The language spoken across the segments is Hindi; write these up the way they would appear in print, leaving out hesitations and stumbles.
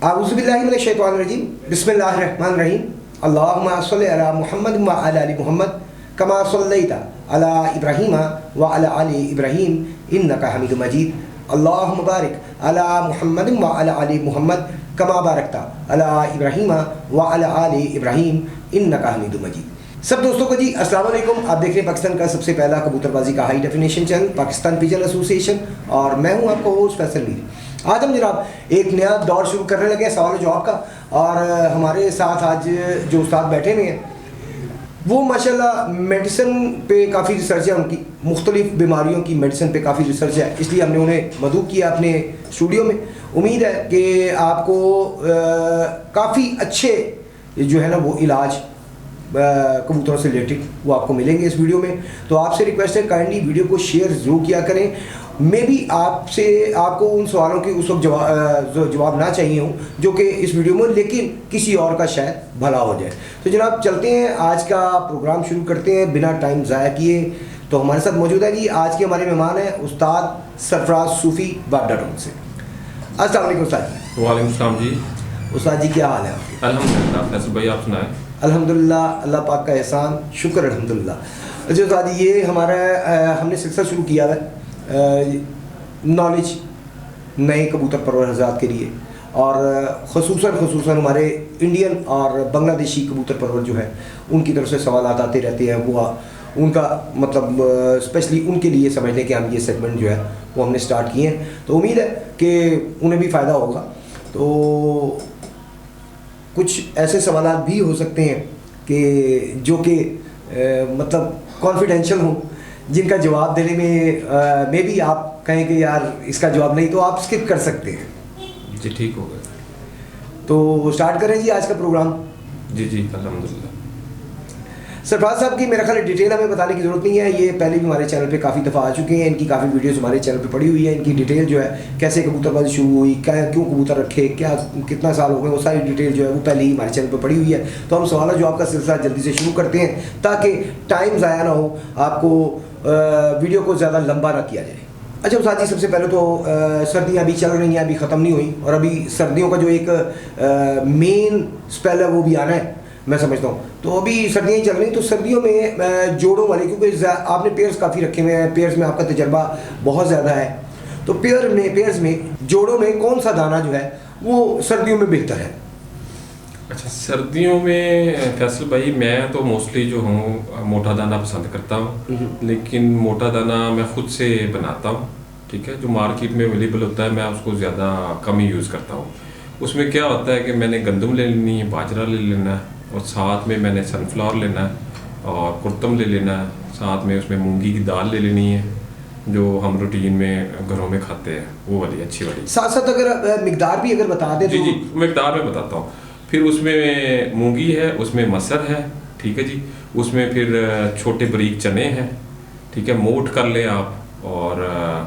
आऊज़ुबिल्लाहिमिनश्शैतानिर्रजीम बिस्मिल्लाहिर्रहमानिर्रहीम अल्लाहुम्मा सल्लि अला मुहम्मद व अला आलि मुहम्मद कमा सल्लैता अला इब्राहीम व अला आलि इब्राहीम इन्नका हमीदुम मजीद अल्लाहुम्मा बारिक अला मुहम्मद व अला आलि मुहम्मद कमा बारकता अला इब्राहीम व अला आलि इब्राहीम इन्नका हमीदुम मजीद। सब दोस्तों को जी अस्सलाम वालेकुम। आप देख रहे हैं पाकिस्तान का सबसे पहला कबूतरबाजी का high definition channel Pakistan pigeon association और मैं हूं आपको होस्ट फैसल मीर। आज हम जनाब एक नया दौर शुरू करने लगे हैं सवाल जवाब का, और हमारे साथ आज जो उस्ताद बैठे हुए हैं वो माशाल्लाह मेडिसिन पे काफ़ी रिसर्च है, उनकी मुख्तलिफ बीमारियों की मेडिसिन पे काफ़ी रिसर्च है, इसलिए हमने उन्हें मदऊ किया अपने स्टूडियो में। उम्मीद है कि आपको काफ़ी अच्छे जो है ना वो इलाज कबूतरों से रिलेटेड वो आपको मिलेंगे इस वीडियो में। तो आपसे रिक्वेस्ट है काइंडली वीडियो को शेयर ज़रूर किया करें। मे भी आपको उन सवालों की उस वक्त जवाब ना चाहिए हो जो कि इस वीडियो में, लेकिन किसी और का शायद भला हो जाए। तो जनाब चलते हैं, आज का प्रोग्राम शुरू करते हैं बिना टाइम ज़ाया किए। तो हमारे साथ मौजूद है जी आज के हमारे मेहमान हैं उस्ताद सरफराज सूफ़ी बाडाडोन से। अस्सलाम वालेकुम उस्ताद जी। वालेकुम सलाम जी। उस्ताद जी क्या हाल है आपके? अल्हम्दुलिल्लाह। फैसल भाई आप सुनाएं। अल्हम्दुलिल्लाह, अल्लाह पाक का एहसान, शुक्र अल्हम्दुलिल्लाह। अच्छा उस्ताद जी, ये हमारा हमने सिलसिला शुरू किया है नॉलेज नए कबूतर परवर हज़रात के लिए, और ख़ुसूसन हमारे इंडियन और बांग्लादेशी कबूतर परवर जो है उनकी तरफ से सवाल आते रहते हैं। वो उनका मतलब स्पेशली उनके लिए समझने के हम ये सेगमेंट जो है वो हमने स्टार्ट किए हैं। तो उम्मीद है कि उन्हें भी फ़ायदा होगा। तो कुछ ऐसे सवाल भी हो सकते हैं कि जो कि मतलब कॉन्फिडेंशियल हों, जिनका जवाब देने में मे भी आप कहें कि यार इसका जवाब नहीं, तो आप स्किप कर सकते हैं जी। ठीक हो गया। तो स्टार्ट करें जी आज का प्रोग्राम। जी जी अल्हम्दुलिल्लाह। सरफराज साहब की मेरा ख्याल डिटेल हमें बताने की ज़रूरत नहीं है, ये पहले भी हमारे चैनल पे काफ़ी दफ़ा आ चुके हैं, इनकी काफ़ी वीडियोस हमारे चैनल पे पड़ी हुई है। इनकी डिटेल जो है कैसे कबूतरबाजी शुरू हुई, क्यों कबूतर रखे, क्या कितना साल हो गए, वो सारी डिटेल जो है वो पहले ही हमारे चैनल पर पड़ी हुई है। तो हम सवाल जवाब का सिलसिला जल्दी से शुरू करते हैं ताकि टाइम ज़ाया ना हो, आपको वीडियो को ज़्यादा लंबा ना किया जाए। अच्छा उस्ताद जी, सबसे पहले तो सर्दियाँ अभी चल रही हैं, अभी ख़त्म नहीं हुई, और अभी सर्दियों का जो एक मेन स्पेल है वो भी आना है मैं समझता हूँ। तो अभी सर्दियाँ ही चल रही, तो सर्दियों में जोड़ों वाले, क्योंकि आपने पेयर्स काफ़ी रखे हुए हैं, पेयर्स में आपका तजर्बा बहुत ज़्यादा है, तो पेयर्स में जोड़ों में कौन सा दाना जो है वो सर्दियों में बेहतर है? अच्छा, सर्दियों में फैसल भाई मैं तो मोस्टली जो हूँ मोटा दाना पसंद करता हूँ, लेकिन मोटा दाना मैं ख़ुद से बनाता हूँ। ठीक है, जो मार्केट में अवेलेबल होता है मैं उसको ज़्यादा कम ही यूज़ करता हूँ। उसमें क्या होता है कि मैंने गंदम ले लेनी है, बाजरा ले लेना है, और साथ में मैंने सनफ्लावर लेना है और कुर्तम ले लेना है, साथ में उसमें मूंगी की दाल ले लेनी है जो हम रूटीन में घरों में खाते हैं, वो वाली अच्छी वाली। साथ साथ अगर मिकदार भी अगर बता दें। जी जी, मिकदार में बताता हूँ। फिर उसमें मूंगी है, उसमें मसर है, ठीक है जी, उसमें फिर छोटे बारीक चने हैं, ठीक है, मोठ कर लें आप, और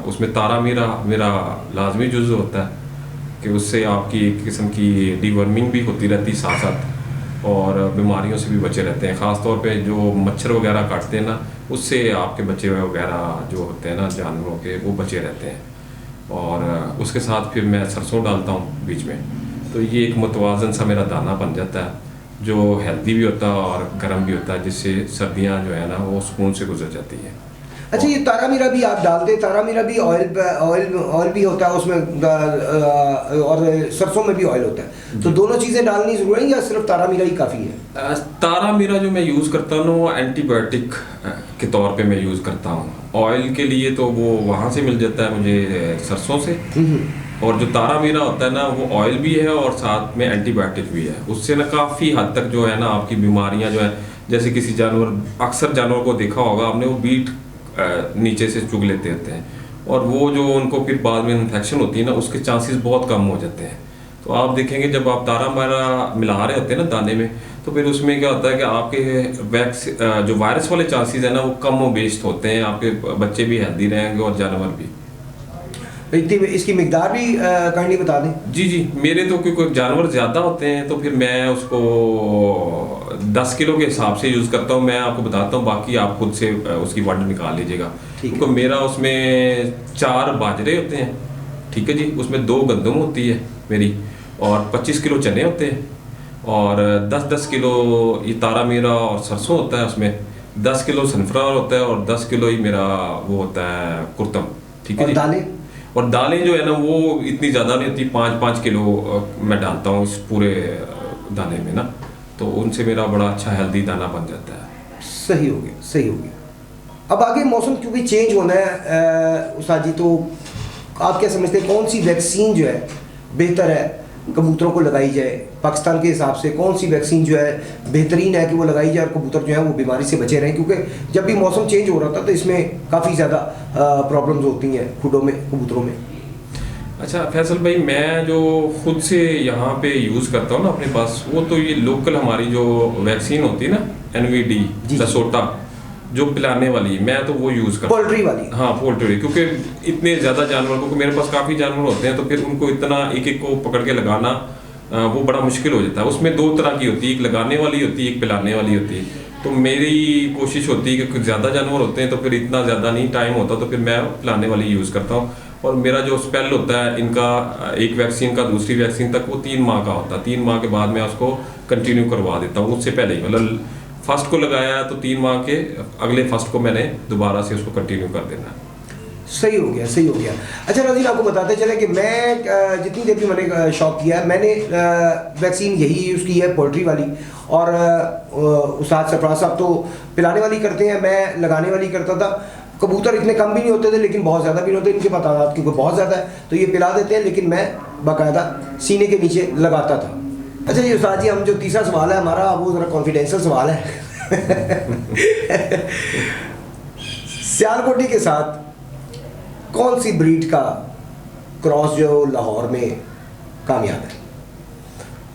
उसमें तारा मेरा लाजमी जुज़ होता है कि उससे आपकी एक किस्म की डिवर्मिंग भी होती रहती साथ साथ, और बीमारियों से भी बचे रहते हैं। ख़ास तौर पे जो मच्छर वगैरह काटते हैं ना, उससे आपके बच्चे वगैरह जो होते हैं ना जानवरों के, वो बचे रहते हैं। और उसके साथ फिर मैं सरसों डालता हूँ बीच में, तो ये एक मुतवाज़न सा मेरा दाना बन जाता है जो हेल्दी भी होता है और गर्म भी होता है, जिससे सर्दियाँ जो है ना वो सुकून से गुजर जाती है। अच्छा, ये तारा मीरा भी आप डालते हैं? तारा मीरा भी ऑयल भी होता है उसमें, और सरसों में भी ऑयल होता है, तो दोनों चीज़ें डालनी ज़रूरी है या सिर्फ तारा मीरा ही काफ़ी है? तारा मीरा जो मैं यूज़ करता हूँ वो एंटीबायोटिक के तौर पे मैं यूज़ करता हूँ। ऑयल के लिए तो वो वहाँ से मिल जाता है मुझे सरसों से, और जो तारा मीरा होता है ना वो ऑयल भी है और साथ में एंटीबायोटिक भी है। उससे ना काफ़ी हद तक जो है ना आपकी बीमारियाँ जो है, जैसे किसी जानवर, अक्सर जानवर को देखा होगा आपने, वो बीट नीचे से चुग लेते होते हैं, और वो जो उनको फिर बाद में इन्फेक्शन होती है ना, उसके चांसेस बहुत कम हो जाते हैं। तो आप देखेंगे जब आप तारा मीरा मिला रहे होते हैं ना दाने में, तो फिर उसमें क्या होता है कि आपके जो वायरस वाले चांसेस है ना वो कम व बेस्ट होते हैं, आपके बच्चे भी हेल्दी रहेंगे और जानवर भी। इसकी मिकदार भी काइंडली बता दें। जी जी, मेरे तो क्योंकि जानवर ज़्यादा होते हैं तो फिर मैं उसको 10 किलो के हिसाब से यूज़ करता हूँ। मैं आपको बताता हूँ, बाकी आप खुद से उसकी वंड निकाल लीजिएगा। क्योंकि मेरा उसमें 4 बाजरे होते हैं, ठीक है जी, उसमें 2 गंदम होती है मेरी, और 25 किलो चने होते हैं, और 10-10 किलो ये तारा मीरा और सरसों होता है, उसमें 10 किलो सनफ्लावर होता है, और 10 किलो ही मेरा वो होता है कुर्तम, ठीक है और जी। दालें? और दालें जो है ना वो इतनी ज़्यादा नहीं होती, 5-5 किलो मैं डालता हूँ इस पूरे दाने में ना, तो उनसे मेरा बड़ा अच्छा हेल्दी दाना बन जाता है। सही हो गया, सही हो गया। अब आगे मौसम क्योंकि चेंज होना है उस्ताद जी, तो आप क्या समझते हैं कौन सी वैक्सीन जो है बेहतर है कबूतरों को लगाई जाए? पाकिस्तान के हिसाब से कौन सी वैक्सीन जो है बेहतरीन है कि वो लगाई जाए और कबूतर जो है वो बीमारी से बचे रहें? क्योंकि जब भी मौसम चेंज हो रहा था तो इसमें काफ़ी ज़्यादा प्रॉब्लम्स होती हैं खुडों में, कबूतरों में। अच्छा फैसल भाई, मैं जो खुद से यहाँ पे यूज़ करता हूँ ना अपने पास, वो तो ये लोकल हमारी जो वैक्सीन होती है ना, NVD जी। लसोटा, जो पिलाने वाली, मैं तो वो यूज़ करता हूँ। पोल्ट्री वाली? हाँ पोल्ट्री, क्योंकि इतने ज़्यादा जानवर, क्योंकि मेरे पास काफ़ी जानवर होते हैं, तो फिर उनको इतना एक एक को पकड़ के लगाना वो बड़ा मुश्किल हो जाता है। उसमें 2 तरह की होती है, एक लगाने वाली होती है, एक पिलाने वाली होती है। तो मेरी कोशिश होती है कि कुछ ज़्यादा जानवर होते हैं तो फिर इतना ज़्यादा नहीं टाइम होता, तो फिर मैं पिलाने वाली यूज़ करता हूँ। और मेरा जो स्पेल होता है इनका, एक वैक्सीन का दूसरी वैक्सीन तक, वो 3 माह का होता है। 3 माह के बाद मैं उसको कंटिन्यू करवा देता हूँ, उससे पहले ही, मतलब फर्स्ट को लगाया तो 3 माह के अगले फर्स्ट को मैंने दोबारा से उसको कंटिन्यू कर देना है। सही हो गया, सही हो गया। अच्छा नाज़रीन, आपको बताते चले कि मैं जितनी देर भी मैंने शौक किया है, मैंने वैक्सीन यही यूज़ की है, पोल्ट्री वाली। और उस्ताद सरफराज साहब तो पिलाने वाली करते हैं, मैं लगाने वाली करता था। कबूतर इतने कम भी नहीं होते थे लेकिन बहुत ज़्यादा भी नहीं होते, इनके तादाद क्योंकि बहुत ज़्यादा है तो ये पिला देते हैं, लेकिन मैं बाकायदा सीने के नीचे लगाता था। अच्छा जी उस्ताद जी, हम जो तीसरा सवाल है हमारा, वो ज़रा कॉन्फिडेंशियल सवाल है। सियालकोटी के साथ कौन सी ब्रीड का क्रॉस जो लाहौर में कामयाब है?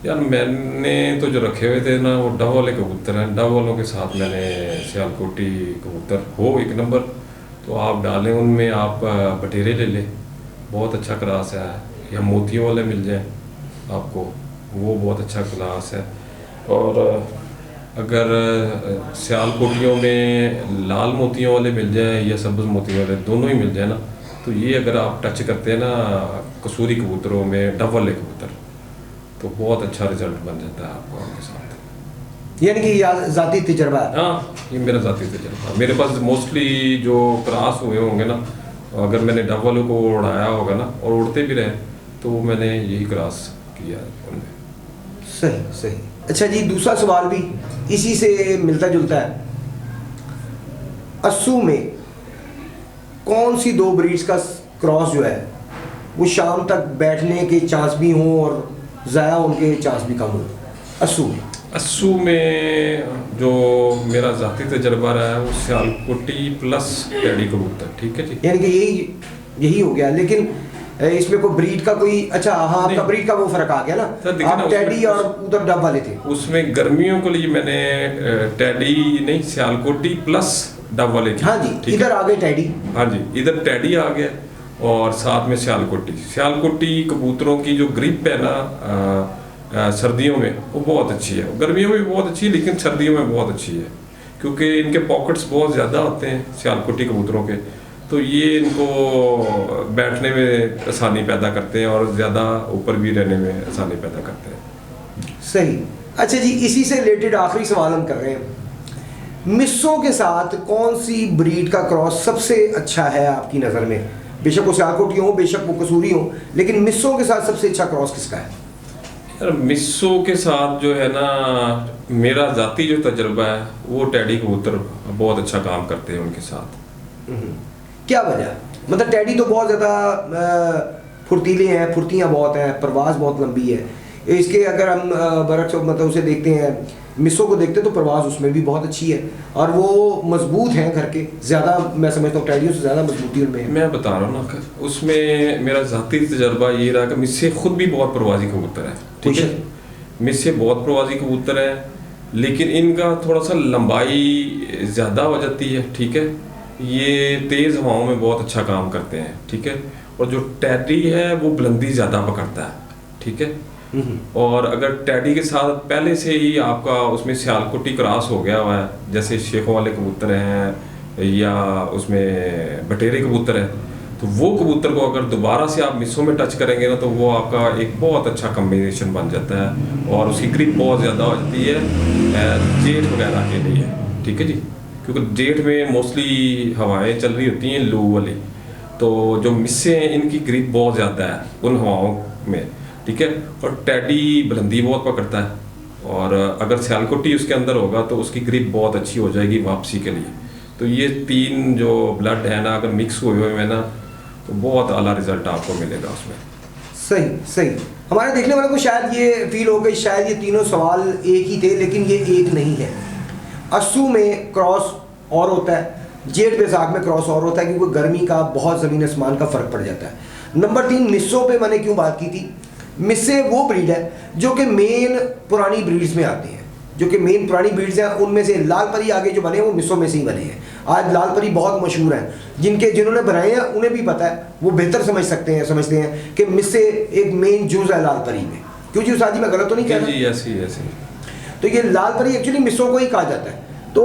यार मैंने तो जो रखे हुए थे ना, वो डव वाले कबूतर हैं। डव वालों के साथ मैंने सियालकोटी कबूतर हो 1 नंबर, तो आप डालें उनमें, आप बटेरे ले लें, बहुत अच्छा क्लास है, या मोतियों वाले मिल जाए आपको, वो बहुत अच्छा क्लास है। और अगर सियालकोटियों में लाल मोतियों वाले मिल जाए या सब्ज़ मोतियों वाले, दोनों ही मिल जाए ना, तो ये अगर आप टच करते हैं ना कसूरी कबूतरों में, डव वाले कबूतर, तो बहुत अच्छा रिजल्ट बन जाता है आपको उनके साथ। यानी कि ज़ाती तजर्बा है? हाँ, ये मेरा ज़ाती तजर्बा। मेरे पास मोस्टली जो क्रॉस हुए होंगे ना, अगर मैंने डव वालों को उड़ाया होगा ना, और उड़ते भी रहे, तो मैंने यही क्रॉस किया उनमें। सही सही। अच्छा जी, दूसरा सवाल भी इसी से मिलता जुलता है। अस्सू में कौन सी 2 ब्रीड्स का क्रॉस जो है वो शाम तक बैठने के चांस भी हों और ज़ाया उनके चांस भी कम हो? अस्सू में जो मेरा ज़ाती तजर्बा रहा है वो सियालकोटी प्लस टैडी कबूतर, ठीक है जी। यानी कि यही हो गया, लेकिन इसमें कोई ब्रीड का कोई, अच्छा हाँ, आपका ब्रीड का वो फर्क आ गया ना, आप टैडी और उधर डब वाले थे। उसमें गर्मियों के लिए मैंने टैडी नहीं, सियालकोटी प्लस डब वाले थे। हाँ जी, इधर आ गए टैडी। हाँ जी, इधर टैडी आ गया और साथ में सियालकोटी। सियालकोटी कबूतरों की जो ग्रिप है ना सर्दियों में, वो बहुत अच्छी है। गर्मियों में भी बहुत अच्छी है, लेकिन सर्दियों में बहुत अच्छी है, क्योंकि इनके पॉकेट्स बहुत ज़्यादा होते हैं सियालकोटी कबूतरों के, तो ये इनको बैठने में आसानी पैदा करते हैं और ज़्यादा ऊपर भी रहने में आसानी पैदा करते हैं। सही। अच्छा जी, इसी से रिलेटेड आखिरी सवाल हम कर रहे हैं। मिस्सों के साथ कौन सी ब्रीड का क्रॉस सबसे अच्छा है आपकी नज़र में? बेशक वो सियालकोटी हो, बेशक वो कसूरी हो, लेकिन मिस्सों के साथ सबसे अच्छा क्रॉस किसका है? यार मिस्सों के साथ जो है ना, मेरा ज़ाती जो तजुर्बा है, वो टैडी कबूतर बहुत अच्छा काम करते हैं उनके साथ। क्या वजह? मतलब टैडी तो बहुत ज़्यादा फुर्तीले हैं, फुर्तियाँ बहुत हैं, परवाज़ बहुत लंबी है। इसके अगर हम बरक्स मतलब उसे देखते हैं, मिस्सों को देखते तो परवाज़ उसमें भी बहुत अच्छी है और वो मजबूत हैं घर के, ज़्यादा मैं समझता हूँ टैडियों से ज़्यादा मजबूती उनमें है। मैं बता रहा हूँ ना, उसमें मेरा ज़ाती तजर्बा ये रहा कि मिस्से खुद भी बहुत परवाज़ी कबूतर है, ठीक है। मिस्से बहुत परवाज़ी कबूतर है, लेकिन इनका थोड़ा सा लंबाई ज़्यादा हो जाती है, ठीक है। ये तेज़ हवाओं में बहुत अच्छा काम करते हैं, ठीक है। और जो टैडी है वो बुलंदी ज़्यादा पकड़ता है, ठीक है। और अगर टैडी के साथ पहले से ही आपका उसमें सियालकोटी क्रॉस हो गया हुआ है, जैसे शेखों वाले कबूतर हैं या उसमें बटेरे कबूतर हैं, तो वो कबूतर को अगर दोबारा से आप मिसों में टच करेंगे ना तो वो आपका एक बहुत अच्छा कम्बिनेशन बन जाता है और उसकी ग्रिप बहुत ज़्यादा हो जाती है जेट वगैरह के लिए, ठीक है जी। क्योंकि जेट में मोस्टली हवाएं चल रही होती हैं लू वाली, तो जो मिस्से हैं इनकी ग्रिप बहुत ज़्यादा है उन हवाओं में, ठीक है। और टेडी बुलंदी बहुत पकड़ता है और अगर सियालकोटी उसके अंदर होगा तो उसकी ग्रिप बहुत अच्छी हो जाएगी वापसी के लिए। तो ये तीन जो ब्लड है ना अगर मिक्स हुए हुए हैं ना तो बहुत आला रिजल्ट आपको मिलेगा उसमें। सही सही। हमारे देखने वालों को शायद ये फील हो गई शायद ये तीनों सवाल एक ही थे, लेकिन ये एक नहीं है। अस्सू में क्रॉस और होता है, जेठ बैसाख में क्रॉस और होता है, क्योंकि गर्मी का बहुत ज़मीन आसमान का फ़र्क पड़ जाता है। नंबर 3, मिस्सों पे मैंने क्यों बात की थी। मिस्से वो ब्रीड है जो कि मेन पुरानी ब्रीड्स में आते हैं, जो कि मेन पुरानी ब्रीड्स हैं। उनमें से लाल परी आगे जो बने हैं वो मिस्सों में से ही बने हैं। आज लाल परी बहुत मशहूर हैं, जिन्होंने बनाए हैं उन्हें भी पता है, वो बेहतर समझते हैं कि मिस्से एक मेन जुज़ है लाल परी में। क्यों जी उस्ताद जी, मैं गलत तो नहीं कह रहा? जी ऐसी। तो ये लाल परी एक्चुअली मिस्सों को ही कहा जाता है। तो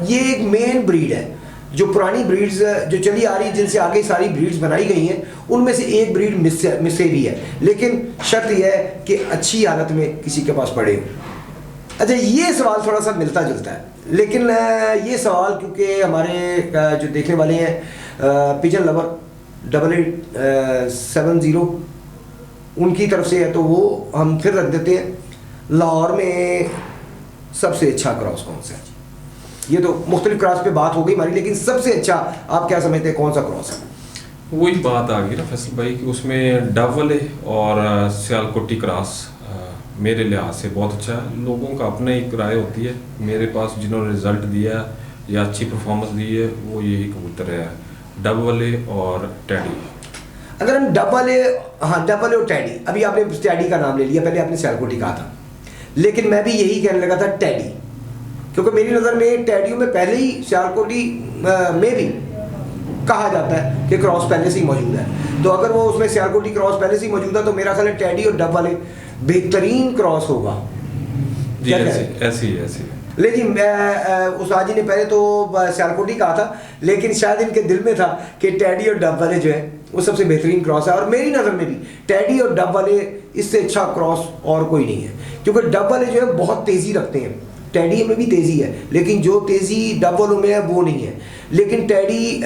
ये एक मेन ब्रीड है, जो पुरानी ब्रीड्स जो चली आ रही है, जिनसे आगे सारी ब्रीड्स बनाई गई हैं, उनमें से एक ब्रीड मिस्से भी है। लेकिन शर्त यह है कि अच्छी हालत में किसी के पास पड़े हो। अच्छा, ये सवाल थोड़ा सा मिलता जुलता है, लेकिन ये सवाल क्योंकि हमारे जो देखने वाले हैं पिजन लवर 8870 उनकी तरफ से है, तो वो हम फिर रख देते हैं। लाहौर में सबसे अच्छा क्रॉस कौन सा है? ये तो मुख्तलिफ क्रॉस पे बात हो गई हमारी, लेकिन सबसे अच्छा आप क्या समझते हैं कौन सा क्रॉस है? वही बात आ गई ना फैसल भाई कि उसमें डबल है और सियालकोटी क्रॉस मेरे लिहाज से बहुत अच्छा है। लोगों का अपना एक राय होती है। मेरे पास जिन्होंने रिजल्ट दिया या अच्छी परफॉर्मेंस दी है वो यही कबूतर है, डबल ए और टैडी। अगर हम डबल ए, हाँ डबल ए और टैडी, अभी आपने टैडी का नाम ले लिया, पहले आपने सियालकोटी कहा था, लेकिन मैं भी यही कहने लगा था टैडी, क्योंकि मेरी नज़र में टैडियों में पहले ही सियालकोटी में भी कहा जाता है कि क्रॉस पहले से ही मौजूद है। तो अगर वो उसमें सियालकोटी क्रॉस पहले से ही मौजूद है तो मेरा ख्याल है टैडी और डब वाले बेहतरीन क्रॉस होगा। जी ऐसी लेकिन उस्ताद जी ने पहले तो सियालकोटी कहा था, लेकिन शायद इनके दिल में था कि टैडी और डब वाले जो है वो सबसे बेहतरीन क्रॉस है। और मेरी नज़र में भी टैडी और डब वाले इससे अच्छा क्रॉस और कोई नहीं है, क्योंकि डब वाले जो है बहुत तेज़ी रखते हैं। टैडी में भी तेज़ी है, लेकिन जो तेज़ी डब वालों में है वो नहीं है। लेकिन टैडी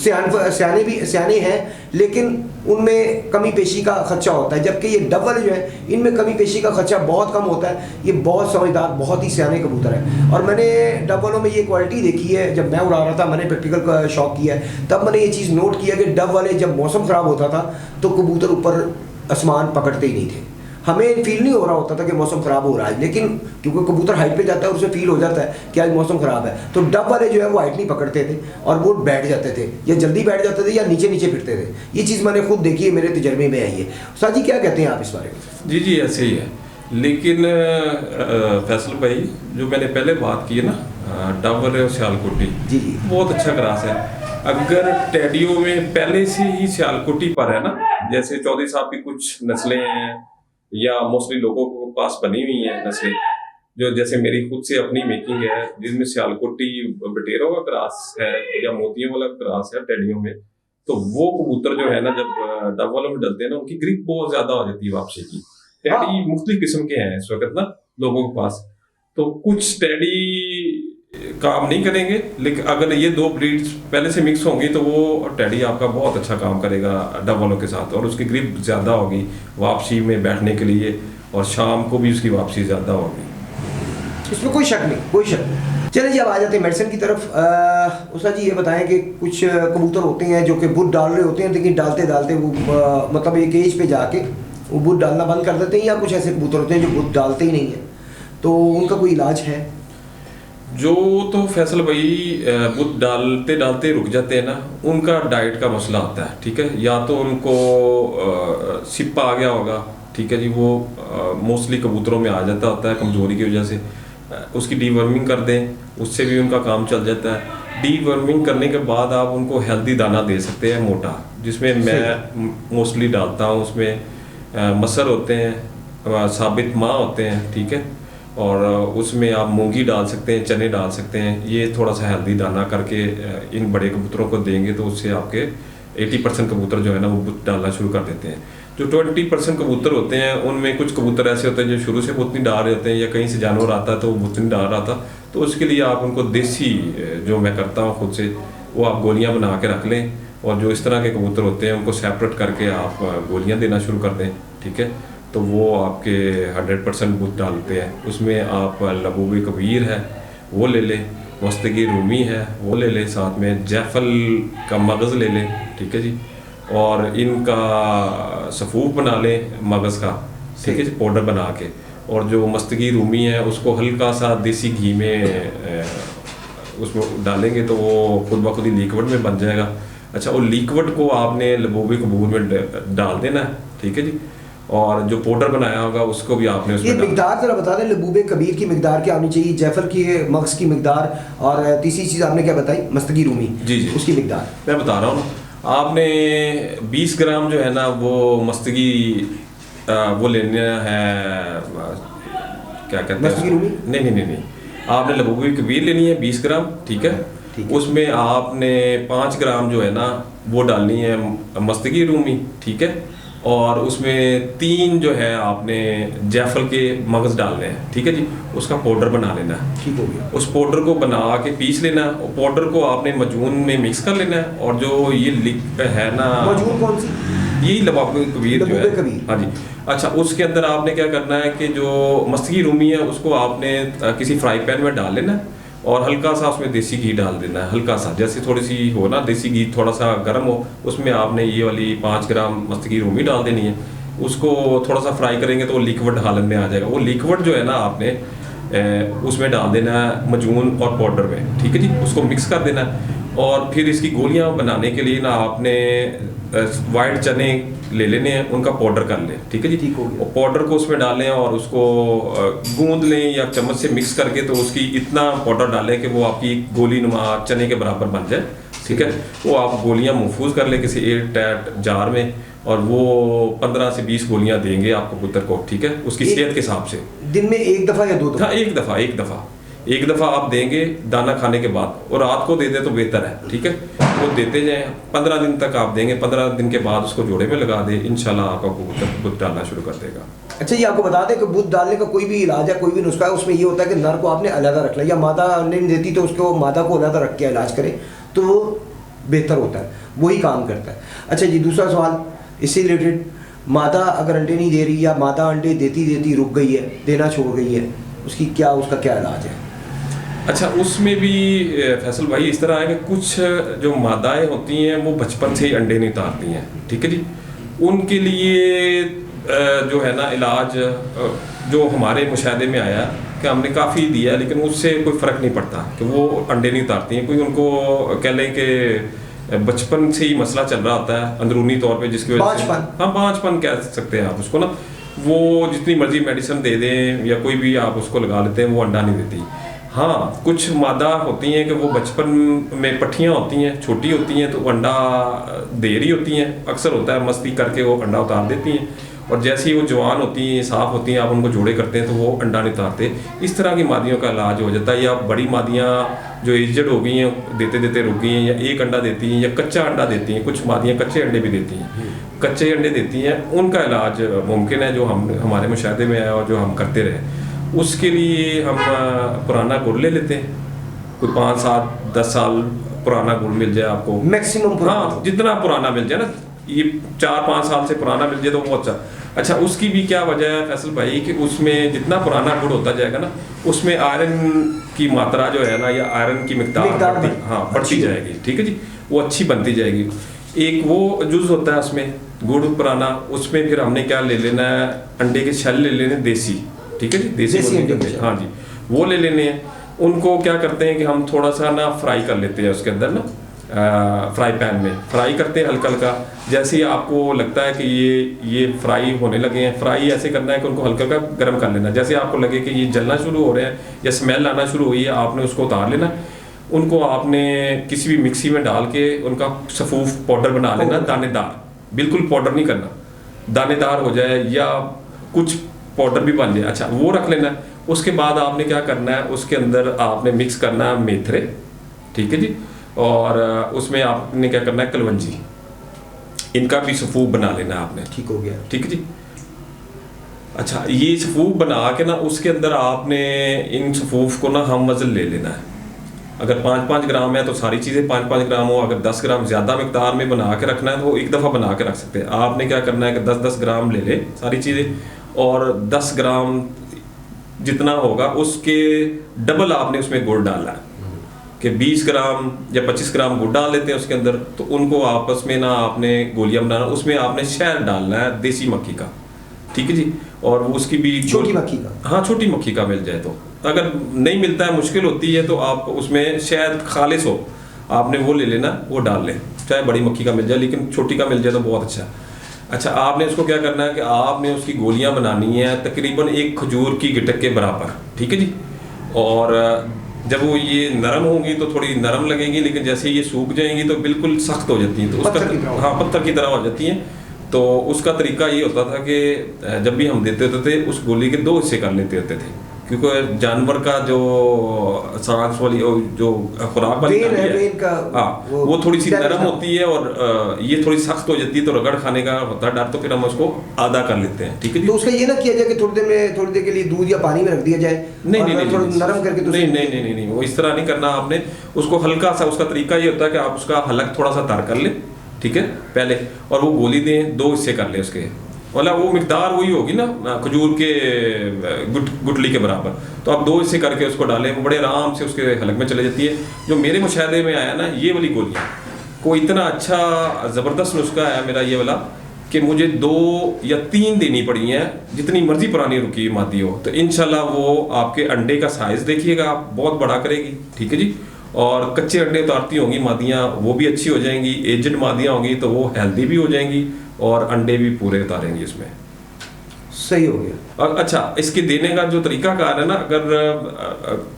सियाने हैं, लेकिन उनमें कमी पेशी का खर्चा होता है, जबकि ये डब वाले जो है इनमें कमी पेशी का खर्चा बहुत कम होता है। ये बहुत समझदार, बहुत ही सियाने कबूतर है। और मैंने डब वालों में ये क्वालिटी देखी है, जब मैं उड़ा रहा था, मैंने प्रैक्टिकल का शौक किया है, तब मैंने ये चीज़ नोट किया कि डब वाले जब मौसम ख़राब होता था तो कबूतर ऊपर आसमान पकड़ते ही नहीं थे। हमें फील नहीं हो रहा होता था कि मौसम ख़राब हो रहा है, लेकिन क्योंकि कबूतर हाइट पे जाता है उसे फील हो जाता है कि आज मौसम ख़राब है। तो डब वाले जो है वो हाइट नहीं पकड़ते थे और वो बैठ जाते थे, या जल्दी बैठ जाते थे या नीचे फिरते थे। ये चीज़ मैंने खुद देखी है, मेरे तजर्बे में आई है। उस्ताद जी क्या कहते हैं आप इस बारे में? जी ऐसे ही है। लेकिन फैसल भाई जो मैंने पहले बात की है ना, डब वाले और सियालकोटी जी बहुत अच्छा क्रॉस है। अगर टैडियों में पहले से ही सियालकोटी पर है ना, जैसे चौधरी साहब की कुछ नस्लें हैं या मोस्टली लोगों के पास बनी हुई हैं नस्लें, जो जैसे मेरी खुद से अपनी मेकिंग है जिसमें सियालकोटी बटेरों का क्रॉस है या मोतियों वाला क्रॉस है टैडियों में, तो वो कबूतर जो है ना जब डब वालों में डलते हैं ना उनकी ग्रिप बहुत ज्यादा हो जाती है वापसी की। टैडी मुख्तलिफ किस्म के हैं इस वक्त ना लोगों के पास, तो कुछ टैडी काम नहीं करेंगे, लेकिन अगर ये दो ब्रीड्स पहले से मिक्स होंगी तो वो टैडी आपका बहुत अच्छा काम करेगा डब वालों के साथ, और उसकी ग्रिप ज़्यादा होगी वापसी में बैठने के लिए, और शाम को भी उसकी वापसी ज़्यादा होगी। इसमें कोई शक नहीं, कोई शक नहीं। चलिए जी, अब आ जाते हैं मेडिसिन की तरफ। उस्ताद जी ये बताएं कि कुछ कबूतर होते हैं जो कि बुध डाल रहे होते हैं, लेकिन डालते डालते वो मतलब एक एज पे जाके वो बुध डालना बंद कर देते हैं, या कुछ ऐसे कबूतर होते हैं जो बुध डालते ही नहीं है, तो उनका कोई इलाज है? जो तो फैसल भाई बुध डालते डालते रुक जाते हैं ना, उनका डाइट का मसला आता है, ठीक है। या तो उनको सिप्पा आ गया होगा, ठीक है जी, वो मोस्टली कबूतरों में आ जाता होता है कमज़ोरी की वजह से। उसकी डीवर्मिंग कर दें, उससे भी उनका काम चल जाता है। डीवर्मिंग करने के बाद आप उनको हेल्दी दाना दे सकते हैं मोटा, जिसमें मैं मोस्टली डालता हूँ। उसमें मसर होते हैं, साबित माँ होते हैं, ठीक है, और उसमें आप मूंगी डाल सकते हैं, चने डाल सकते हैं। ये थोड़ा सा हेल्दी दाना करके इन बड़े कबूतरों को देंगे तो उससे आपके 80% कबूतर जो है ना वो बुत डालना शुरू कर देते हैं। जो 20% कबूतर होते हैं उनमें कुछ कबूतर ऐसे होते हैं जो शुरू से बुत नहीं डाल रहे होते हैं, या कहीं से जानवर आता है तो वो बुत नहीं डाल रहा था, तो उसके लिए आप उनको देसी जो मैं करता हूँ खुद से, वो आप गोलियाँ बना के रख लें, और जो इस तरह के कबूतर होते हैं उनको सेपरेट करके आप गोलियाँ देना शुरू कर दें, ठीक है। तो वो आपके 100% बुत डालते हैं। उसमें आप लबूबी कबीर है वो ले लें, मस्तगी रूमी है वो ले लें, साथ में जैफल का मगज़ ले लें, ठीक है जी, और इनका सफूफ बना लें मगज़ का, ठीक है जी, पाउडर बना के, और जो मस्तगी रूमी है उसको हल्का सा देसी घी में उसमें डालेंगे तो वो खुद ब खुद ही लिक्विड में बन जाएगा। अच्छा, वो लिक्विड को आपने लबूबी कबूर में डाल देना है, ठीक है जी, और जो पाउडर बनाया होगा उसको भी आपने उसमें मिकदार जरा बता दें, लबूबे कबीर की मिकदार क्या होनी चाहिए, जैफर की मगज़ की मिकदार, और तीसरी चीज़ आपने क्या बताई, मस्तगी रूमी, जी जी उसकी मिकदार मैं बता रहा हूँ। आपने 20 ग्राम जो है ना वो मस्तगी वो लेना है, क्या कहते हैं मस्तगी रूमी, नहीं, आपने लबूबी कबीर लेनी है 20 ग्राम, ठीक है। उसमें आपने 5 ग्राम जो है ना वो डालनी है मस्तगी रूमी, ठीक है, और उसमें 3 जो है आपने जायफल के मगज़ डालने हैं, ठीक है जी, उसका पाउडर बना लेना है, ठीक हो गया। उस पाउडर को बना के पीस लेना है, और पाउडर को आपने मजून में मिक्स कर लेना है, और जो ये है ना मजून कौन सी, यही लबूबी कबीर जो है, हाँ जी। अच्छा, उसके अंदर आपने क्या करना है कि जो मस्तगी रूमी है उसको आपने किसी फ्राई पैन में डाल लेना है, और हल्का सा उसमें देसी घी डाल देना है, हल्का सा, जैसे थोड़ी सी हो ना देसी घी थोड़ा सा गर्म हो, उसमें आपने ये वाली 5 ग्राम मस्तगी रूमी डाल देनी है। उसको थोड़ा सा फ्राई करेंगे तो वो लिक्विड हालत में आ जाएगा। वो लिक्विड जो है ना आपने उसमें डाल देना है मजून और पाउडर में, ठीक है जी, उसको मिक्स कर देना है। और फिर इसकी गोलियां बनाने के लिए ना आपने वाइट चने ले लेने हैं, उनका पाउडर कर लें, ठीक है जी, ठीक हो गया। और पाउडर को उसमें डालें और उसको गूंद लें या चम्मच से मिक्स करके, तो उसकी इतना पाउडर डालें कि वो आपकी गोली नुमा चने के बराबर बन जाए, ठीक है। वो आप गोलियां महफूज कर लें किसी एयर टाइट जार में, और वो 15 से 20 गोलियां देंगे आपको कबूतर को, ठीक है, उसकी सेहत के हिसाब से। दिन में 1 दफ़ा या 2 दफ़ा? हाँ, एक दफ़ा आप देंगे दाना खाने के बाद, और रात को दे दे तो बेहतर है, ठीक है। वो देते जाएं, 15 दिन तक आप देंगे, 15 दिन के बाद उसको जोड़े में लगा दें, इंशाल्लाह आपका कबूतर बुत डालना शुरू कर देगा। अच्छा, ये आपको बता दें कि बुत डालने का कोई भी इलाज है, कोई भी नुस्खा है, उसमें ये होता है कि नर को आपने अलग रख लिया, या मादा अंडे नहीं देती तो उसको मादा को अलग रख के इलाज करें तो वो बेहतर होता है, वही काम करता है। अच्छा जी, दूसरा सवाल इससे रिलेटेड, मादा अगर अंडे नहीं दे रही, या मादा अंडे देती रुक गई है, देना छोड़ गई है, उसका क्या इलाज है? अच्छा, उसमें भी फैसल भाई इस तरह है कि कुछ जो मादाएं होती हैं वो बचपन से ही अंडे नहीं उतारती हैं, ठीक है जी। उनके लिए जो है ना इलाज जो हमारे मुशाहदे में आया कि हमने काफ़ी दिया, लेकिन उससे कोई फ़र्क नहीं पड़ता कि वो अंडे नहीं उतारती हैं। कोई उनको कह लें कि बचपन से ही मसला चल रहा होता है अंदरूनी तौर पे, जिसकी वजह से, हाँ, बांझपन कह सकते हैं आप उसको ना, वो जितनी मर्जी मेडिसिन दे दें या कोई भी आप उसको लगा लेते हैं, वो अंडा नहीं देती। हाँ, कुछ मादा होती हैं कि वो बचपन में पट्ठियाँ होती हैं, छोटी होती हैं, तो अंडा दे रही होती हैं, अक्सर होता है मस्ती करके वो अंडा उतार देती हैं, और जैसे ही वो जवान होती हैं, साफ़ होती हैं, आप उनको जोड़े करते हैं तो वो अंडा नहीं उतारते। इस तरह की मादियों का इलाज हो जाता है। या बड़ी मादियाँ जो एजड हो गई हैं, देते रुक गई हैं, या एक अंडा देती हैं, या कच्चा अंडा देती हैं, कुछ मादियाँ कच्चे अंडे भी देती हैं, कच्चे अंडे देती हैं, उनका इलाज मुमकिन है, जो हमारे मुशाहदे में आया और जो हम करते रहे। उसके लिए हम पुराना गुड़ ले लेते हैं, कोई 5, 7, 10 साल पुराना गुड़ मिल जाए आपको, मैक्सिमम, हाँ, जितना पुराना मिल जाए ना, ये 4-5 साल से पुराना मिल जाए तो बहुत अच्छा। उसकी भी क्या वजह है फैसल भाई कि उसमें जितना पुराना गुड़ होता जाएगा ना, उसमें आयरन की मात्रा जो है ना, या आयरन की मिकदार बढ़ती जाएगी, ठीक है जी, वो अच्छी बनती जाएगी। एक वो जुज होता है उसमें गुड़ पुराना, उसमें फिर हमने क्या ले लेना है, अंडे के छल ले लेने देसी, ठीक है जी, देसी अंडे, हाँ जी, वो ले लेने हैं। उनको क्या करते हैं कि हम थोड़ा सा ना फ्राई कर लेते हैं उसके अंदर ना, फ्राई पैन में फ्राई करते हैं हल्का हल्का। जैसे ही आपको लगता है कि ये फ्राई होने लगे हैं, फ्राई ऐसे करना है कि उनको हल्का हल्का गर्म कर लेना। जैसे आपको लगे कि ये जलना शुरू हो रहे हैं या स्मेल आना शुरू हुई है, आपने उसको उतार लेना। उनको आपने किसी भी मिक्सी में डाल के उनका सफूफ पाउडर बना लेना, दानेदार, बिल्कुल पाउडर नहीं करना, दानेदार हो जाए या कुछ पाउडर भी बन जाए, अच्छा, वो रख लेना। उसके बाद आपने क्या करना है, उसके अंदर आपने मिक्स करना है मेथरे, ठीक है जी, और उसमें आपने क्या करना है, कलवंजी, इनका भी सफूफ बना लेना है आपने। ठीक हो गया। ठीक है जी। अच्छा, ये सफूफ बना के ना उसके अंदर आपने इन सफूफ को ना हम वज़न ले लेना है। अगर 5-5 ग्राम है तो सारी चीज़ें 5-5 ग्राम हो, अगर 10 ग्राम ज़्यादा मिकदार में बना के रखना है तो वो एक दफ़ा बना के रख सकते हैं। आपने क्या करना है कि 10-10 ग्राम ले ले सारी चीज़ें, और 10 ग्राम जितना होगा उसके डबल आपने उसमें गुड़ डालना है। कि 20 ग्राम या 25 ग्राम गुड़ डाल लेते हैं उसके अंदर, तो उनको आपस में ना आपने गोलियां बनाना, उसमें आपने शहद डालना है देसी मक्खी का। ठीक है जी। और वो उसकी भी छोटी मक्खी का, हाँ छोटी मक्खी का मिल जाए तो, अगर नहीं मिलता है मुश्किल होती है तो आप उसमें शहद खालिस हो आपने वो ले लेना, वो डाल लें, चाहे बड़ी मक्खी का मिल जाए लेकिन छोटी का मिल जाए तो बहुत अच्छा। अच्छा, आपने उसको क्या करना है कि आपने उसकी गोलियां बनानी है तकरीबन एक खजूर की गिटक के बराबर। ठीक है जी। और जब वो ये नरम होंगी तो थोड़ी नरम लगेंगी, लेकिन जैसे ये सूख जाएंगी तो बिल्कुल सख्त हो जाती हैं, तो उसका हाँ पत्थर की तरह हो जाती हैं। तो उसका तरीका ये होता था कि जब भी हम देते होते थे उस गोली के 2 हिस्से कर लेते होते थे, क्योंकि जानवर का जो सांस वाली जो खुराक वाली है हाँ वो थोड़ी सी नरम होती है और ये थोड़ी सख्त हो जाती है, तो रगड़ खाने का होता है डर, तो फिर हम उसको आधा कर लेते हैं। ठीक है जी। तो उसका ये ना किया जाए कि थोड़ी देर के लिए दूध या पानी में रख दिया जाए, नहीं थोड़ा नरम करके, नहीं, वो इस तरह नहीं करना आपने उसको। हल्का सा उसका तरीका ये होता है कि आप उसका हलक थोड़ा सा तर कर ले, ठीक है पहले, और वो गोली दें 2 हिस्से कर ले उसके, मतलब वो मिकदार वही होगी ना खजूर के गुटली के बराबर, तो आप 2 हिस्से करके उसको डालें, वो बड़े आराम से उसके हलक में चले जाती है। जो मेरे मुशाहदे में आया ना ये वाली गोलियाँ को इतना अच्छा ज़बरदस्त नुस्खा आया मेरा ये वाला कि मुझे 2 या 3 देनी पड़ी हैं, जितनी मर्जी पुरानी रुकी मादी हो, तो इंशाल्लाह वो आपके अंडे का साइज़ देखिएगा आप बहुत बड़ा करेगी। ठीक है जी। और कच्चे अंडे उतारती होंगी मादियाँ वो भी अच्छी हो जाएंगी, एजड मादियाँ होंगी तो वो हेल्दी भी हो जाएंगी और अंडे भी पूरे उतारेंगी इसमें। सही हो गया। और अच्छा, इसके देने का जो तरीका कार है ना, अगर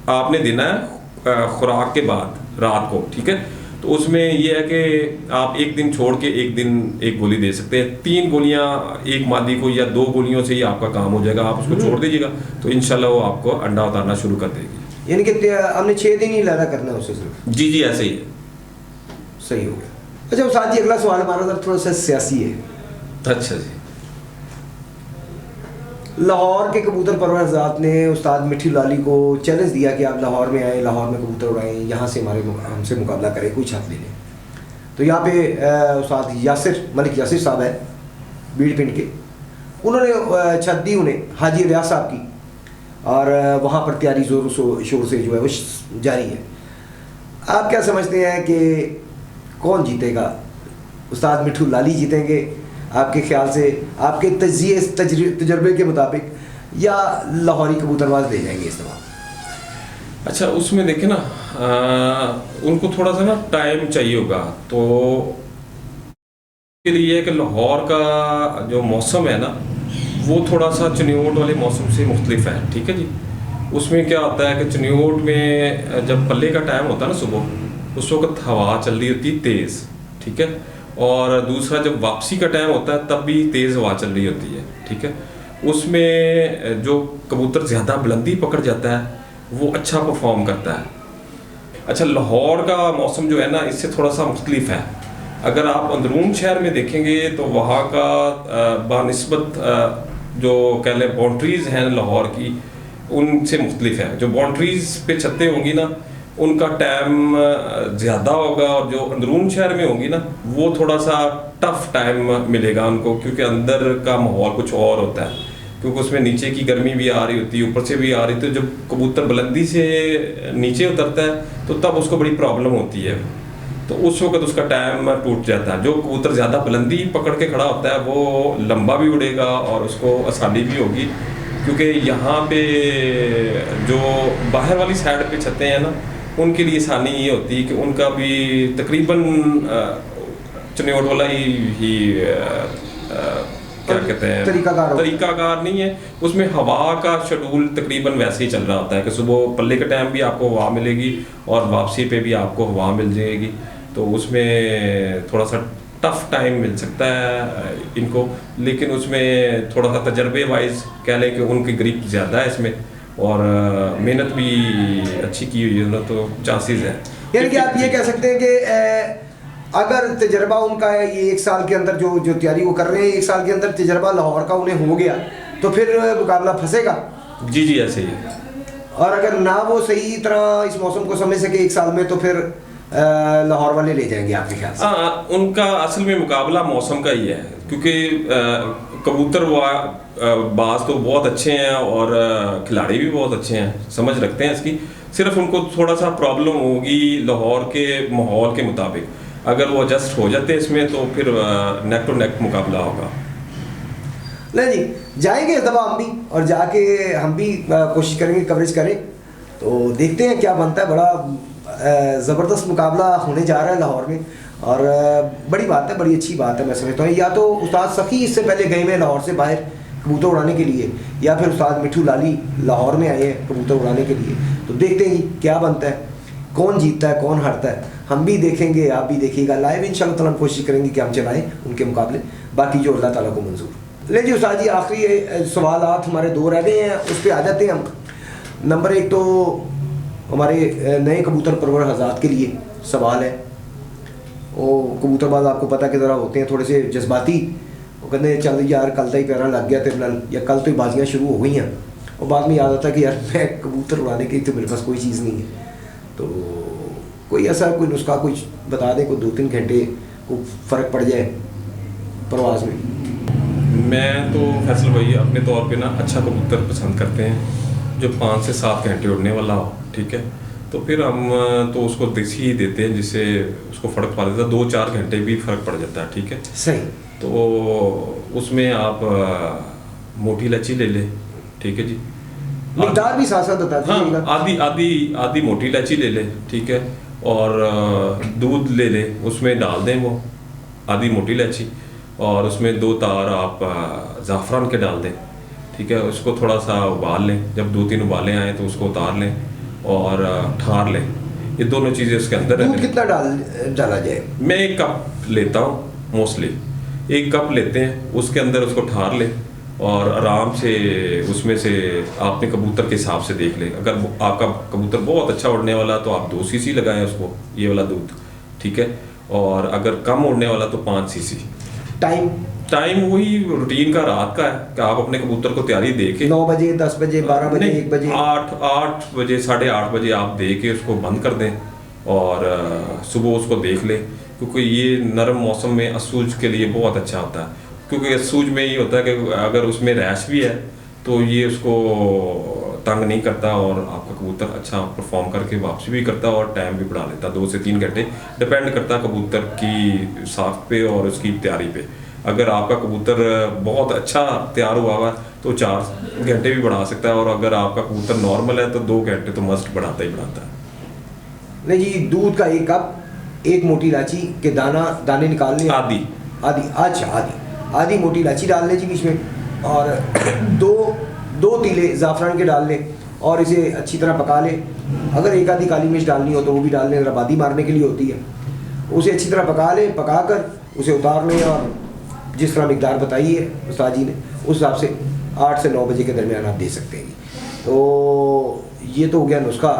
आपने देना है खुराक के बाद रात को, ठीक है, तो उसमें यह है कि आप एक दिन छोड़ के एक दिन एक गोली दे सकते हैं। 3 गोलियां एक मादी को या 2 गोलियों से ही आपका काम हो जाएगा। आप उसको छोड़ दीजिएगा तो इंशाल्लाह वो आपको अंडा उतारना शुरू कर देगी। यानी कि हमने 6 दिन ही लादा करना है उसे सिर्फ? जी ऐसे ही है। सही हो गया। अच्छा साथ ही अगला सवाल हमारा थोड़ा सा सियासी है। अच्छा जी। लाहौर के कबूतर परवर ज़ात ने उस्ताद मिठी लाली को चैलेंज दिया कि आप लाहौर में आए, लाहौर में कबूतर उड़ाएं, यहाँ से हमसे मुकाबला करें, कोई छत ले लें। तो यहाँ पे उस्ताद मलिक यासिर साहब है बीड़ पिंड के, उन्होंने छत दी उन्हें हाजी रियाज साहब की, और वहाँ पर तैयारी ज़ोर शोर से जो है वो जारी है। आप क्या समझते हैं कि कौन जीतेगा? उस्ताद मिठू लाली जीतेंगे आपके ख्याल से, आपके तजर्बे के मुताबिक, या लाहौरी कबूतरबाज ले जाएंगे इस दफा? अच्छा, उसमें देखें ना उनको थोड़ा सा ना टाइम चाहिए होगा, तो के लिए कि लाहौर का जो मौसम है ना वो थोड़ा सा चनियोट वाले मौसम से मुख्तलिफ है। ठीक है जी। उसमें क्या होता है कि चनियोट में जब पल्ले का टाइम होता है ना सुबह, उस वक्त हवा चल रही होती है तेज़, ठीक है, और दूसरा जब वापसी का टाइम होता है तब भी तेज़ हवा चल रही होती है। ठीक है। उसमें जो कबूतर ज़्यादा बुलंदी पकड़ जाता है वो अच्छा परफॉर्म करता है। अच्छा, लाहौर का मौसम जो है ना इससे थोड़ा सा मुख्तलिफ है। अगर आप अंदरून शहर में देखेंगे तो वहाँ का बानिस्बत जो कह लें बाउंड्रीज़ हैं लाहौर की, उनसे मुख्तलिफ है। जो बाउंड्रीज़ पे छतें होंगी ना उनका टाइम ज़्यादा होगा, और जो अंदरून शहर में होंगी ना वो थोड़ा सा टफ टाइम मिलेगा उनको, क्योंकि अंदर का माहौल कुछ और होता है, क्योंकि उसमें नीचे की गर्मी भी आ रही होती है, ऊपर से भी आ रही, तो जब कबूतर बुलंदी से नीचे उतरता है तो तब उसको बड़ी प्रॉब्लम होती है, तो उस वक्त उसका टाइम टूट जाता है। जो कबूतर ज़्यादा बुलंदी पकड़ के खड़ा होता है वो लंबा भी उड़ेगा और उसको आसानी भी होगी, क्योंकि यहाँ पे जो बाहर वाली साइड पे छतें हैं ना उनके लिए आसानी ये होती है कि उनका भी तकरीबन चनियोट वाला ही क्या कहते हैं तरीकाकार नहीं है। उसमें हवा का शेड्यूल तकरीबन वैसे ही चल रहा होता है कि सुबह पल्ले के टाइम भी आपको हवा मिलेगी और वापसी पे भी आपको हवा मिल जाएगी, तो उसमें थोड़ा सा टफ टाइम मिल सकता है इनको, लेकिन उसमें थोड़ा सा तजर्बे वाइज कह लें कि उनकी ग्रिप ज़्यादा है इसमें, और मेहनत भी अच्छी की हुई है, तो चांसेस है। यानी कि आप ये कह सकते हैं कि अगर तजर्बा उनका है ये 1 साल के अंदर जो तैयारी वो कर रहे हैं, 1 साल के अंदर तजर्बा लाहौर का उन्हें हो गया तो फिर मुकाबला फंसेगा। जी जी ऐसे ही है। और अगर ना वो सही तरह इस मौसम को समझ सके 1 साल में तो फिर लाहौर वाले ले जाएंगे आपके ख्याल से? उनका असल में मुकाबला मौसम का ही है, क्योंकि कबूतर बाज तो बहुत अच्छे हैं और खिलाड़ी भी बहुत अच्छे हैं, समझ रखते हैं इसकी। सिर्फ उनको थोड़ा सा प्रॉब्लम होगी लाहौर के माहौल के मुताबिक, अगर वो एडजस्ट हो जाते हैं इसमें तो फिर नेक टू नेक मुकाबला होगा। नहीं जी, जाएंगे इस दफ़ा हम भी, और जाके हम भी कोशिश करेंगे कवरेज करें, तो देखते हैं क्या बनता है। बड़ा ज़बरदस्त मुकाबला होने जा रहा है लाहौर में, और बड़ी बात है, बड़ी अच्छी बात है। मैं समझता हूँ या तो उस्ताद सखी इससे पहले गए हुए लाहौर से बाहर कबूतर उड़ाने के लिए, या फिर उस्ताद मिठू लाली लाहौर में आए हैं कबूतर उड़ाने के लिए। तो देखते हैं क्या बनता है, कौन जीतता है कौन हारता है। हम भी देखेंगे, आप भी देखिएगा लाइव इंशाल्लाह ताला। हम कोशिश करेंगे कि हम चलाएं उनके मुकाबले, बाकी जो अल्लाह ताला को मंजूर। ले जी उस्ताद जी, आखिरी सवालात हमारे 2 रह गए हैं, उस पर आ जाते हैं हम। नंबर 1 तो हमारे नए कबूतर परवर हज़रात के लिए सवाल है। वो कबूतरबाज आपको पता कि ज़रा होते हैं थोड़े से जज्बाती, वो कहते हैं चल यार कल तो ही पैरा लग गया तेरे नाल, या कल तो ही बाजियाँ शुरू हो गई हैं, और बाद में याद आता है कि यार मैं कबूतर उड़ाने की तो मेरे पास कोई चीज़ नहीं है। तो कोई ऐसा कोई नुस्खा कुछ बता दें, कोई 2-3 घंटे को फ़र्क पड़ जाए परवाज़ में। मैं तो फैसल भाई अपने तौर पे ना अच्छा कबूतर पसंद करते हैं जो 5 से 7 घंटे उड़ने वाला हो, ठीक है। तो फिर हम तो उसको देसी ही देते हैं जिससे उसको फ़र्क पड़ जाता है, 2-4 घंटे भी फ़र्क पड़ जाता है, ठीक है। सही। तो उसमें आप मोटी इलायची ले लें, ठीक है जी। मिकदार भी साथ साथ बता दीजिएगा। हाँ, आधी मोटी इलायची ले लें, ठीक है। और दूध ले लें, उसमें डाल दें वो आधी मोटी इलायची, और उसमें 2 तार आप ज़ाफ़रान के डाल दें, ठीक है। उसको थोड़ा सा उबाल लें, जब 2-3 उबाले आए तो उसको उतार लें और ठार लें। ये दोनों चीज़ें उसके अंदर दूध कितना डाला जाए? मैं 1 कप लेता हूँ मोस्टली, 1 कप लेते हैं, उसके अंदर उसको ठार लें और आराम से उसमें से आपने कबूतर के हिसाब से देख लें। अगर आपका कबूतर बहुत अच्छा उड़ने वाला तो आप 2 सीसी लगाएं उसको, ये वाला दूध, ठीक है। और अगर कम उड़ने वाला तो 5 सीसी। टाइम वही रूटीन का रात का है कि आप अपने कबूतर को तैयारी दे के 9 बजे, 10 बजे, 12 बजे, 1 बजे, 8 बजे, 8:30 बजे आप दे के उसको बंद कर दें और सुबह उसको देख लें, क्योंकि ये नरम मौसम में असूज के लिए बहुत अच्छा होता है। क्योंकि असूज में ये होता है कि अगर उसमें रैश भी है तो ये उसको तंग नहीं करता और आपका कबूतर अच्छा परफॉर्म करके वापसी भी करता है और टाइम भी बढ़ा लेता है, 2 से 3 घंटे, डिपेंड करता है कबूतर की साख पे और उसकी तैयारी पे। अगर आपका कबूतर बहुत अच्छा तैयार हुआ हुआ तो 4 घंटे भी बढ़ा सकता है, और अगर आपका कबूतर नॉर्मल है तो 2 घंटे तो मस्ट बढ़ाता ही बढ़ाता है। नहीं जी, दूध का 1 कप, 1 मोटी इलायची के दाने निकालने, आधी मोटी इलायची डाल लें जी बीच में, और 2 तीले ज़ाफ़रान के डाल लें और इसे अच्छी तरह पका लें। अगर 1 आधी काली मिर्च डालनी हो तो वो भी डाल लें, रबादी मारने के लिए होती है। उसे अच्छी तरह पका लें, पकाकर उसे उतार लें, और जिस तरह मिकदार बताई है उस्ताद जी ने उस हिसाब से 8 से 9 बजे के दरमियान आप दे सकते हैं। तो ये तो हो गया नुस्खा।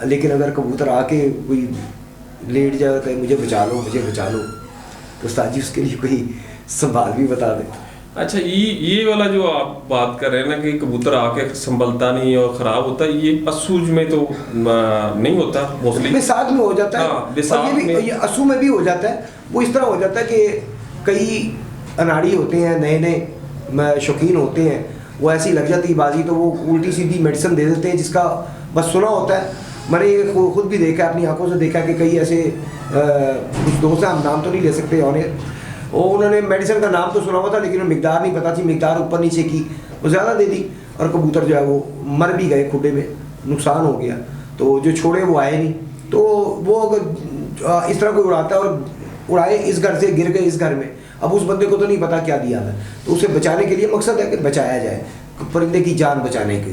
लेकिन अगर कबूतर आके कोई लेट जाए, कहे मुझे बचा लो, तो उस्ताद जी उसके लिए कोई संभाल भी बता दें। अच्छा, ये वाला जो आप बात कर रहे हैं ना कि कबूतर आके संभलता नहीं और ख़राब होता है, ये असूज में तो नहीं होता, मोस्टली बेसाख में हो जाता है। और ये असू में भी हो जाता है। वो इस तरह हो जाता है कि कई अनाड़ी होते हैं, नए शौकीन होते हैं, वो ऐसी लग जाती बाजी तो वो उल्टी सीधी मेडिसिन दे देते हैं जिसका बस सुना होता है। मैंने ये खुद भी देखा, अपनी आंखों से देखा कि कई ऐसे कुछ दोस्त हैं, हम नाम तो नहीं ले सकते, उन्होंने मेडिसिन का नाम तो सुना हुआ था लेकिन मिकदार नहीं पता थी, मिकदार ऊपर नीचे की वो ज़्यादा दे दी और कबूतर जो है वो मर भी गए, खुडे में नुकसान हो गया। तो जो छोड़े वो आए नहीं। तो वो अगर इस तरह कोई उड़ाता है और उड़ाए इस घर से गिर गए इस घर में, अब उस बंदे को तो नहीं पता क्या दिया है, तो उसे बचाने के लिए मकसद है कि बचाया जाए, परिंदे की जान बचाने के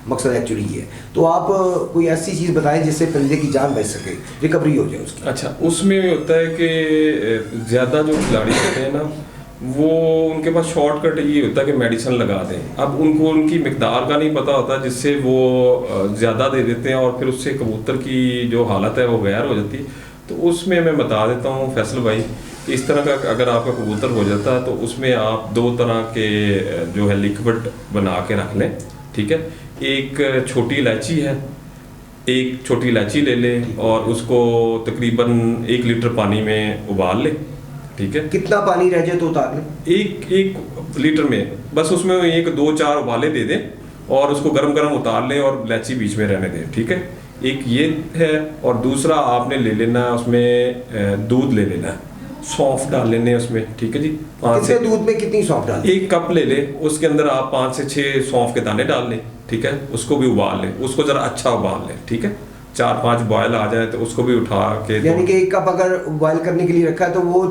मकसद एक्चुअली ये है। तो आप कोई ऐसी चीज़ बताएं जिससे परिंदे की जान बच सके, रिकवरी हो जाए उसकी। अच्छा, उसमें होता है कि ज़्यादा जो खिलाड़ी होते हैं ना, वो उनके पास शॉर्टकट ये होता है कि मेडिसिन लगा दें। अब उनको उनकी मिकदार का नहीं पता होता, जिससे वो ज़्यादा दे देते हैं और फिर उससे कबूतर की जो हालत है वो गैर हो जाती है। तो उसमें मैं बता देता हूँ फैसल भाई, इस तरह का अगर आपका कबूतर हो जाता है तो उसमें आप 2 तरह के जो है लिक्विड बना के रख लें, ठीक है। एक छोटी इलायची है, एक छोटी इलायची ले लें और उसको तकरीबन 1 लीटर पानी में उबाल लें, ठीक है। कितना पानी रह जाए तो उतार लें? 1 लीटर में बस उसमें 1 2 4 उबाले दे दें और उसको गरम गरम उतार लें और इलायची बीच में रहने दें, ठीक है। एक ये है, और दूसरा आपने ले लेना उसमें दूध ले लेना है, सौंफ डाल लेने हैं उसमें, ठीक है जी। कितने दूध में कितनी सौंफ डाल? 1 कप ले ले, उसके अंदर आप 5 से 6 सौंफ के दाने डाल लें, ठीक है। उसको भी उबाल लें, उसको जरा अच्छा उबाल लें, ठीक है। 4-5 बॉयल आ जाए तो उसको भी उठा के, यानी कि 1 कप अगर बॉयल करने के लिए रखा है तो वो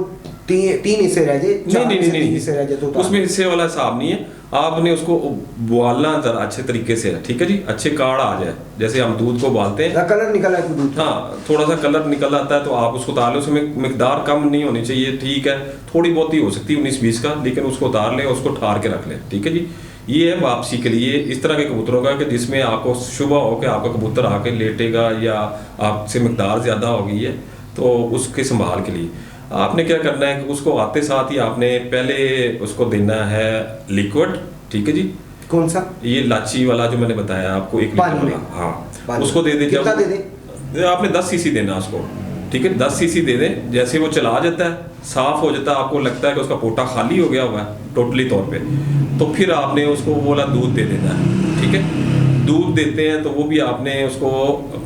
3 हिस्से रह जाए, नहीं हिस्से रह जाए तो उसमें हिस्से वाला हिसाब नहीं है, आपने उसको उबालना जरा अच्छे तरीके से है, ठीक है जी। अच्छे काढ़ आ जाए, जैसे हम दूध को उबालते हैं, कलर निकला है दूध, हाँ थोड़ा सा कलर निकल आता है तो आप उसको उतार लें। उसमें मिकदार कम नहीं होनी चाहिए, ठीक है, थोड़ी बहुत ही हो सकती है 19-20 का, लेकिन उसको उतार लें, उसको ठार के रख लें, ठीक है जी। ये है वापसी के लिए इस तरह के कबूतरों का कि जिसमें आपको शुबह हो कि आपका कबूतर आके लेटेगा या आपसे मिकदार ज़्यादा हो गई है, तो उसके संभाल के लिए आपने क्या करना है कि उसको आते साथ ही आपने पहले उसको देना है लिक्विड, ठीक है जी। कौन सा? ये लाची वाला जो मैंने बताया आपको, 1 लीटर वाला, हाँ उसको दे दें। कितना दे दें? आपने 10 सीसी देना उसको, ठीक है, 10 सीसी दे दें। जैसे वो चला जाता है, साफ हो जाता है, आपको लगता है कि उसका पोटा खाली हो गया हुआ है टोटली तौर पे, तो फिर आपने उसको वो वाला दूध दे देना है, ठीक है। दूध देते हैं तो वो भी आपने उसको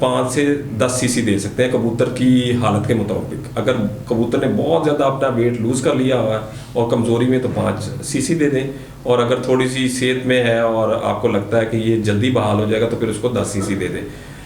5 से 10 सीसी दे सकते हैं कबूतर की हालत के मुताबिक। अगर कबूतर ने बहुत ज़्यादा अपना वेट लूज़ कर लिया हुआ है और कमज़ोरी में तो 5 सीसी दे दें, और अगर थोड़ी सी सेहत में है और आपको लगता है कि ये जल्दी बहाल हो जाएगा तो फिर उसको 10 सीसी दे दें।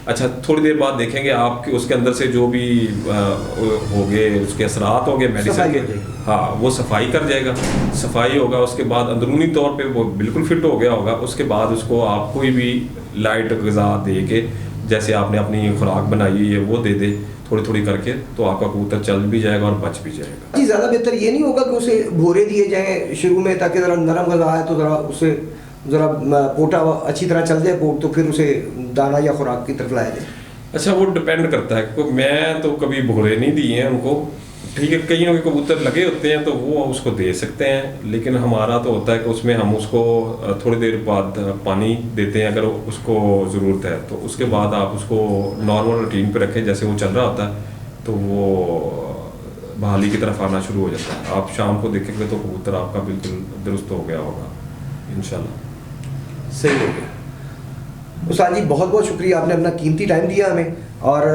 अच्छा, थोड़ी देर बाद देखेंगे आपके उसके अंदर से जो भी हो गए उसके असरात हो गए मेडिसिन के, हाँ वो सफाई कर जाएगा। सफाई होगा उसके बाद अंदरूनी तौर पे वो बिल्कुल फिट हो गया होगा। उसके बाद उसको आप कोई भी लाइट ग़िज़ा दे के, जैसे आपने अपनी खुराक बनाई हुई है वो दे दे थोड़ी थोड़ी करके, तो आपका कबूतर चल भी जाएगा और बच भी जाएगा जी। ज़्यादा बेहतर ये नहीं होगा कि उसे भोरे दिए जाएँ शुरू में, ताकि ज़रा नरम ग़िज़ा है तो ज़रा उसे ज़रा पोटा अच्छी तरह चल जाए पोट, तो फिर उसे दाना या खुराक की तरफ लाया जाए? अच्छा, वो डिपेंड करता है, क्योंकि मैं तो कभी भोरे नहीं दिए हैं उनको, ठीक है। कईयों के कबूतर लगे होते हैं तो वो उसको दे सकते हैं, लेकिन हमारा तो होता है कि उसमें हम उसको थोड़ी देर बाद पानी देते हैं अगर उसको ज़रूरत है, तो उसके बाद आप उसको नॉर्मल रूटीन पे रखें जैसे वो चल रहा होता है, तो वो बहाली की तरफ आना शुरू हो जाता है। आप शाम को देखेंगे तो कबूतर आपका बिल्कुल दुरुस्त हो गया होगा इंशाल्लाह। सही हो गया। उस्ताद जी बहुत बहुत शुक्रिया, आपने अपना कीमती टाइम दिया हमें, और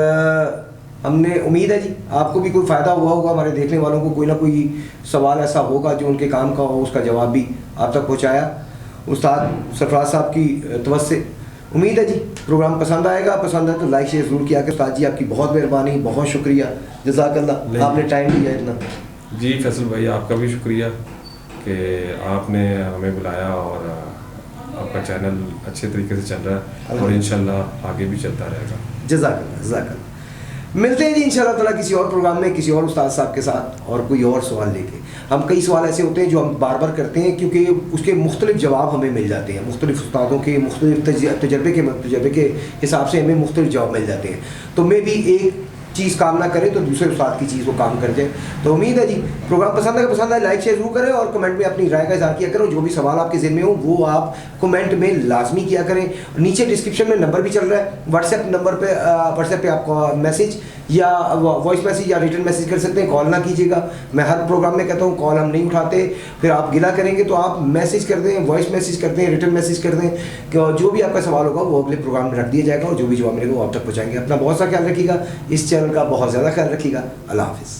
हमने उम्मीद है जी आपको भी कोई फ़ायदा हुआ होगा, हमारे देखने वालों को कोई ना कोई सवाल ऐसा होगा जो उनके काम का हो, उसका जवाब भी आप तक पहुंचाया उस्ताद सरफराज साहब की तवज्जो से। उम्मीद है जी प्रोग्राम पसंद आएगा, पसंद आए तो लाइक शेयर ज़रूर किया। उस्ताद जी आपकी बहुत मेहरबानी, बहुत शुक्रिया, जज़ाकल्लाह, आपने टाइम दिया इतना। जी फैसल भाई आपका भी शुक्रिया कि आपने हमें बुलाया, और आपका चैनल अच्छे तरीके से चल रहा है और इंशाल्लाह आगे भी चलता रहेगा। जज़ाकल्लाह जज़ाकल्लाह। मिलते हैं जी इंशाल्लाह ताला किसी और प्रोग्राम में किसी और उस्ताद साहब के साथ और कोई और सवाल लेके। हम कई सवाल ऐसे होते हैं जो हम बार बार करते हैं क्योंकि उसके मुख्तलिफ जवाब हमें मिल जाते हैं, मुख्तलिफ उस्तादों के मुख्तलिफ तजर्बे के हिसाब से हमें मुख्तलिफ जवाब मिल जाते हैं। तो मे भी एक चीज़ काम ना करे तो दूसरे उस्ताद की चीज़ वो काम कर जाए। तो उम्मीद है जी प्रोग्राम पसंद आए लाइक शेयर जरूर करें और कमेंट में अपनी राय का इज़हार किया करें। जो भी सवाल आपके ज़हन में हो वो आप कमेंट में लाजमी किया करें। नीचे डिस्क्रिप्शन में नंबर भी चल रहा है, व्हाट्सएप नंबर पे व्हाट्सएप पे आप मैसेज या वॉइस मैसेज या रिटन मैसेज कर सकते हैं, कॉल ना कीजिएगा। मैं हर प्रोग्राम में कहता हूँ कॉल हम नहीं उठाते, फिर आप गिला करेंगे, तो आप मैसेज कर दें, वॉइस मैसेज कर दें, रिटन मैसेज कर दें, जो भी आपका सवाल होगा वो अगले प्रोग्राम में रख दिया जाएगा और जो भी जवाब मिलेगा वो आप तक पहुँचाएंगे। अपना बहुत सा ख्याल रखिएगा, इस चैनल का बहुत ज़्यादा ख्याल रखिएगा। अल्लाह हाफिज़।